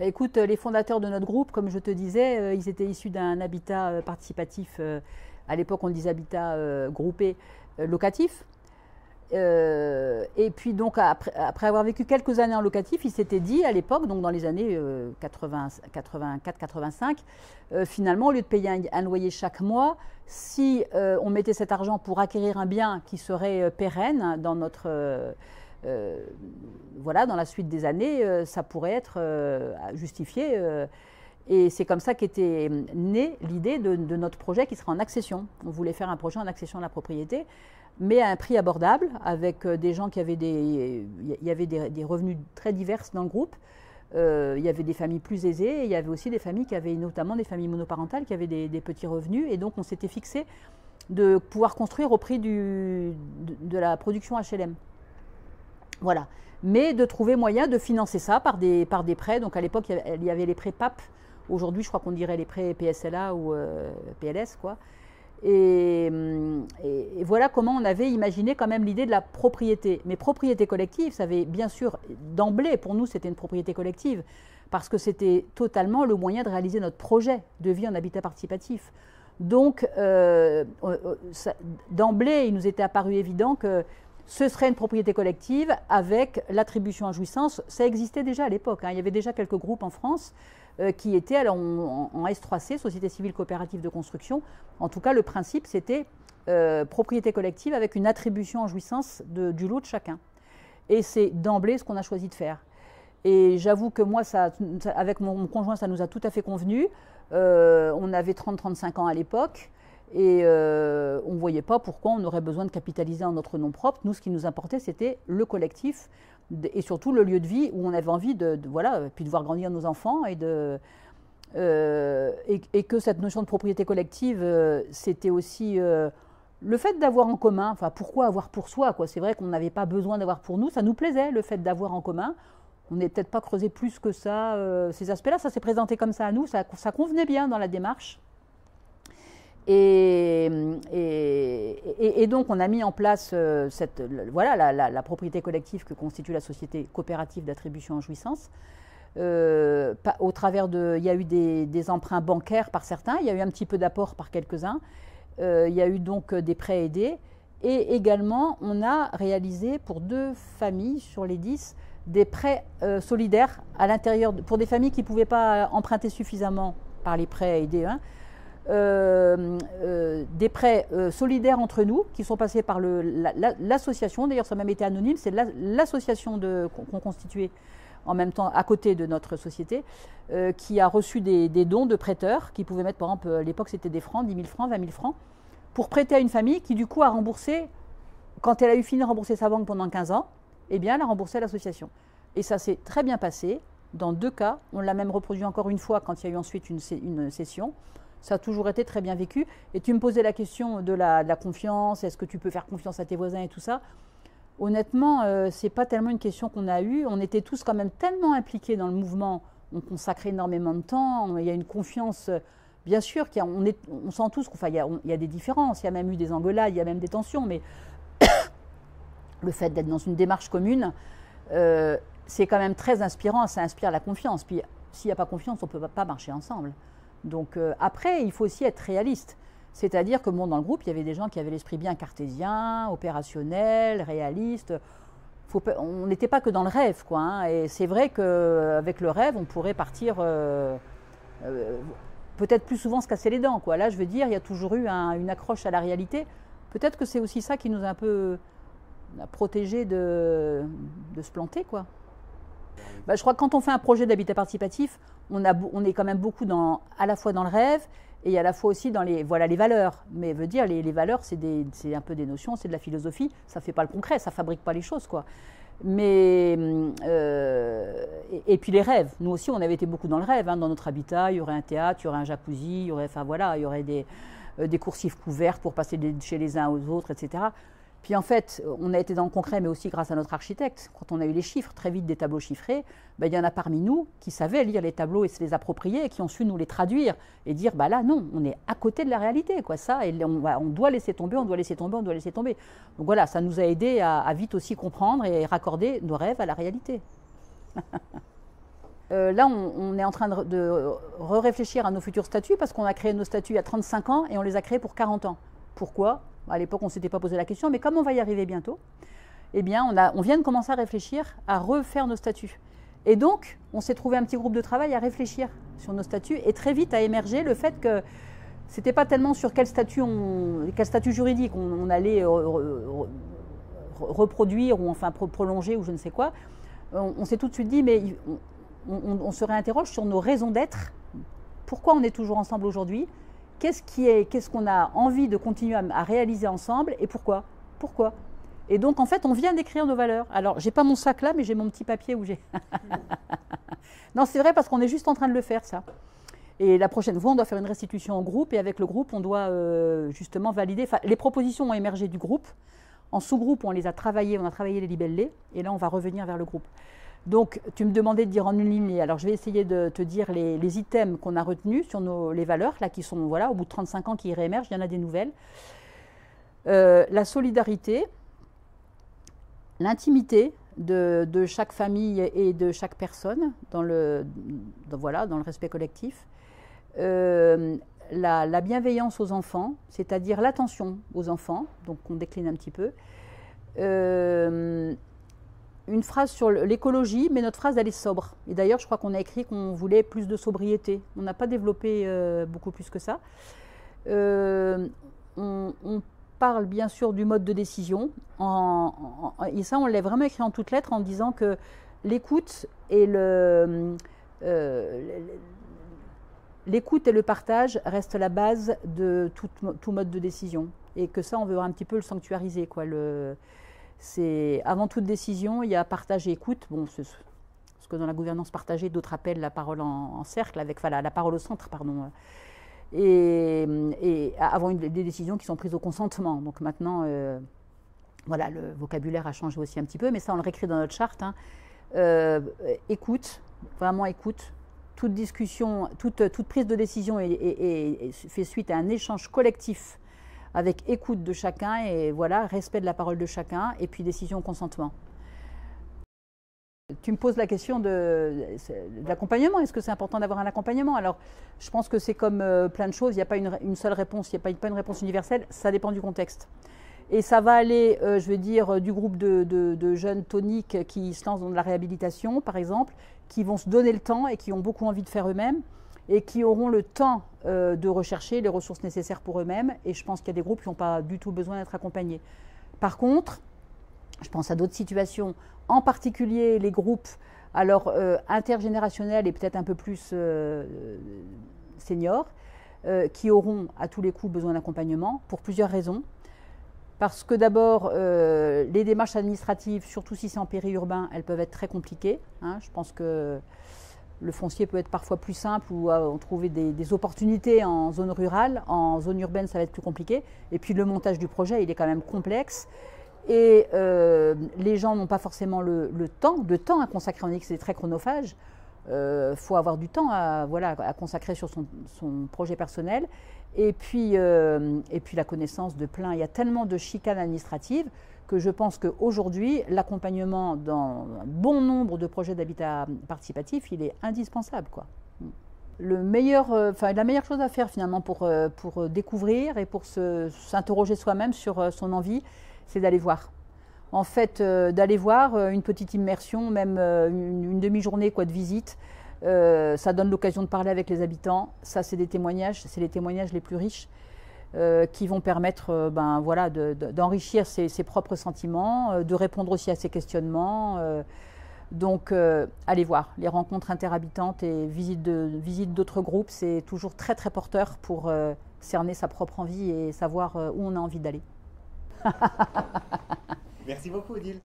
Écoute, les fondateurs de notre groupe, comme je te disais, ils étaient issus d'un habitat participatif. À l'époque, on disait habitat groupé locatif. Et puis donc après avoir vécu quelques années en locatif, il s'était dit à l'époque, donc dans les années 84-85, finalement au lieu de payer un loyer chaque mois, si on mettait cet argent pour acquérir un bien qui serait pérenne dans notre voilà, dans la suite des années, ça pourrait être justifié. Et c'est comme ça qu'était née l'idée de notre projet qui sera en accession. On voulait faire un projet en accession à la propriété, mais à un prix abordable, avec des gens qui avaient il y avait des revenus très divers dans le groupe. Il y avait des familles plus aisées, et il y avait aussi des familles qui avaient, notamment des familles monoparentales, qui avaient des petits revenus. Et donc on s'était fixé de pouvoir construire au prix de la production HLM. Voilà. Mais de trouver moyen de financer ça par des prêts. Donc à l'époque, il y avait les prêts PAP. Aujourd'hui, je crois qu'on dirait les prêts PSLA ou PLS, quoi. Et voilà comment on avait imaginé quand même l'idée de la propriété. Mais propriété collective, ça avait bien sûr, d'emblée, pour nous, c'était une propriété collective, parce que c'était totalement le moyen de réaliser notre projet de vie en habitat participatif. Donc, d'emblée, il nous était apparu évident que ce serait une propriété collective avec l'attribution en jouissance. Ça existait déjà à l'époque, hein. Il y avait déjà quelques groupes en France qui étaient alors, en S3C, Société Civile Coopérative de Construction. En tout cas, le principe, c'était propriété collective avec une attribution en jouissance du lot de chacun. Et c'est d'emblée ce qu'on a choisi de faire. Et j'avoue que moi, avec mon conjoint, ça nous a tout à fait convenu. On avait 30-35 ans à l'époque. Et on ne voyait pas pourquoi on aurait besoin de capitaliser en notre nom propre. Nous, ce qui nous importait, c'était le collectif et surtout le lieu de vie où on avait envie voilà, puis de voir grandir nos enfants et que cette notion de propriété collective, c'était aussi le fait d'avoir en commun. Enfin, pourquoi avoir pour soi, quoi. C'est vrai qu'on n'avait pas besoin d'avoir pour nous. Ça nous plaisait, le fait d'avoir en commun. On n'est peut-être pas creusé plus que ça. Ces aspects-là, ça s'est présenté comme ça à nous. Ça convenait bien dans la démarche. Et donc, on a mis en place voilà, la propriété collective que constitue la société coopérative d'attribution en jouissance. Au travers il y a eu des emprunts bancaires par certains, il y a eu un petit peu d'apport par quelques-uns, il y a eu donc des prêts aidés. Et également, on a réalisé pour 2 familles sur les 10 des prêts solidaires à l'intérieur, pour des familles qui ne pouvaient pas emprunter suffisamment par les prêts aidés, hein. Des prêts solidaires entre nous qui sont passés par l'association, d'ailleurs ça a même été anonyme, c'est l'association qu'on constituait en même temps à côté de notre société, qui a reçu des dons de prêteurs qui pouvaient mettre, par exemple, à l'époque c'était des francs, 10 000 francs, 20 000 francs, pour prêter à une famille qui du coup a remboursé, quand elle a eu fini de rembourser sa banque pendant 15 ans, eh bien elle a remboursé l'association. Et ça s'est très bien passé, dans 2 cas, on l'a même reproduit encore une fois quand il y a eu ensuite une session. Ça a toujours été très bien vécu. Et tu me posais la question de la confiance, est-ce que tu peux faire confiance à tes voisins et tout ça. Honnêtement, ce n'est pas tellement une question qu'on a eue. On était tous quand même tellement impliqués dans le mouvement, on consacrait énormément de temps, il y a une confiance, bien sûr, on sent tous qu'il y a des différences, il y a même eu des engueulades, il y a même des tensions, mais le fait d'être dans une démarche commune, c'est quand même très inspirant, ça inspire la confiance. Puis s'il n'y a pas confiance, on ne peut pas marcher ensemble. Donc après, il faut aussi être réaliste. C'est-à-dire que bon, dans le groupe, il y avait des gens qui avaient l'esprit bien cartésien, opérationnel, réaliste. On n'était pas que dans le rêve, quoi, hein. Et c'est vrai qu'avec le rêve, on pourrait partir peut-être plus souvent se casser les dents, quoi. Là, je veux dire, il y a toujours eu une accroche à la réalité. Peut-être que c'est aussi ça qui nous a un peu protégés de se planter, quoi. Bah, je crois que quand on fait un projet d'habitat participatif, on est quand même beaucoup à la fois dans le rêve et à la fois aussi dans les valeurs. Mais veut dire, les valeurs, c'est un peu des notions, c'est de la philosophie, ça ne fait pas le concret, ça ne fabrique pas les choses, quoi. Mais, et puis les rêves, nous aussi on avait été beaucoup dans le rêve, hein. Dans notre habitat, il y aurait un théâtre, il y aurait un jacuzzi, il y aurait des coursives couvertes pour passer chez les uns aux autres, etc. Puis en fait, on a été dans le concret, mais aussi grâce à notre architecte. Quand on a eu les chiffres, très vite des tableaux chiffrés, ben, il y en a parmi nous qui savaient lire les tableaux et se les approprier, et qui ont su nous les traduire et dire, bah là non, on est à côté de la réalité, quoi. Ça, et on doit laisser tomber, on doit laisser tomber, on doit laisser tomber. Donc voilà, ça nous a aidé à vite aussi comprendre et raccorder nos rêves à la réalité. Là, on est en train de réfléchir à nos futurs statuts parce qu'on a créé nos statuts à 35 ans et on les a créés pour 40 ans. Pourquoi? À l'époque, on ne s'était pas posé la question, mais comme on va y arriver bientôt, eh bien, on vient de commencer à réfléchir à refaire nos statuts. Et donc, on s'est trouvé un petit groupe de travail à réfléchir sur nos statuts et très vite a émergé le fait que ce n'était pas tellement sur quel statut juridique on allait reproduire ou enfin prolonger ou je ne sais quoi. On s'est tout de suite dit, mais on se réinterroge sur nos raisons d'être. Pourquoi on est toujours ensemble aujourd'hui? Qu'est-ce qu'on a envie de continuer à réaliser ensemble et pourquoi? Pourquoi? Et donc, en fait, on vient d'écrire nos valeurs. Alors, j'ai pas mon sac là, mais j'ai mon petit papier où j'ai... Non, c'est vrai parce qu'on est juste en train de le faire, ça. Et la prochaine fois, on doit faire une restitution en groupe et avec le groupe, on doit justement valider... Enfin, les propositions ont émergé du groupe. En sous-groupe, on les a travaillées, on a travaillé les libellés et là, on va revenir vers le groupe. Donc, tu me demandais de dire en une ligne. Alors, je vais essayer de te dire les items qu'on a retenus sur les valeurs, là, qui sont, voilà, au bout de 35 ans, qui réémergent. Il y en a des nouvelles. La solidarité, l'intimité de chaque famille et de chaque personne dans le respect collectif. La bienveillance aux enfants, c'est-à-dire l'attention aux enfants, donc on décline un petit peu. Une phrase sur l'écologie, mais notre phrase, elle est sobre. Et d'ailleurs, je crois qu'on a écrit qu'on voulait plus de sobriété. On n'a pas développé beaucoup plus que ça. On parle bien sûr du mode de décision. Et ça, on l'a vraiment écrit en toutes lettres en disant que l'écoute et l'écoute et le partage restent la base de tout mode de décision. Et que ça, on veut un petit peu le sanctuariser, quoi. Avant toute décision, il y a partage et écoute. Bon, ce que dans la gouvernance partagée, d'autres appellent la parole en cercle, avec la parole au centre, pardon. Et avant des décisions qui sont prises au consentement. Donc maintenant, voilà, le vocabulaire a changé aussi un petit peu, mais ça, on le réécrit dans notre charte. Hein. Écoute, vraiment écoute. Toute discussion, toute prise de décision fait suite à un échange collectif avec écoute de chacun et voilà, respect de la parole de chacun et puis décision consentement. Tu me poses la question de l'accompagnement. Est-ce que c'est important d'avoir un accompagnement? Alors, je pense que c'est comme plein de choses. Il n'y a pas une seule réponse, il n'y a pas une réponse universelle. Ça dépend du contexte. Et ça va aller, je veux dire, du groupe de jeunes toniques qui se lancent dans de la réhabilitation, par exemple, qui vont se donner le temps et qui ont beaucoup envie de faire eux-mêmes et qui auront le temps de rechercher les ressources nécessaires pour eux-mêmes. Et je pense qu'il y a des groupes qui n'ont pas du tout besoin d'être accompagnés. Par contre, je pense à d'autres situations, en particulier les groupes alors intergénérationnels et peut-être un peu plus seniors, qui auront à tous les coups besoin d'accompagnement pour plusieurs raisons. Parce que d'abord, les démarches administratives, surtout si c'est en périurbain, elles peuvent être très compliquées. Hein. Je pense que le foncier peut être parfois plus simple ou on trouver des opportunités en zone rurale. En zone urbaine, ça va être plus compliqué. Et puis le montage du projet, il est quand même complexe. Et les gens n'ont pas forcément le temps à consacrer. On dit que c'est très chronophage. Faut avoir du temps à consacrer sur son projet personnel. Et puis la connaissance de plein. Il y a tellement de chicanes administratives que je pense qu'aujourd'hui, l'accompagnement dans un bon nombre de projets d'habitat participatif, il est indispensable, quoi. La meilleure chose à faire finalement pour découvrir et pour s'interroger soi-même sur son envie, c'est d'aller voir. En fait, d'aller voir une petite immersion, même une demi-journée de visite. Ça donne l'occasion de parler avec les habitants. Ça, c'est des témoignages, c'est les témoignages les plus riches qui vont permettre d'enrichir ses propres sentiments, de répondre aussi à ses questionnements. Donc, allez voir. Les rencontres interhabitantes et visite d'autres groupes, c'est toujours très, très porteur pour cerner sa propre envie et savoir où on a envie d'aller. Merci beaucoup, Odile.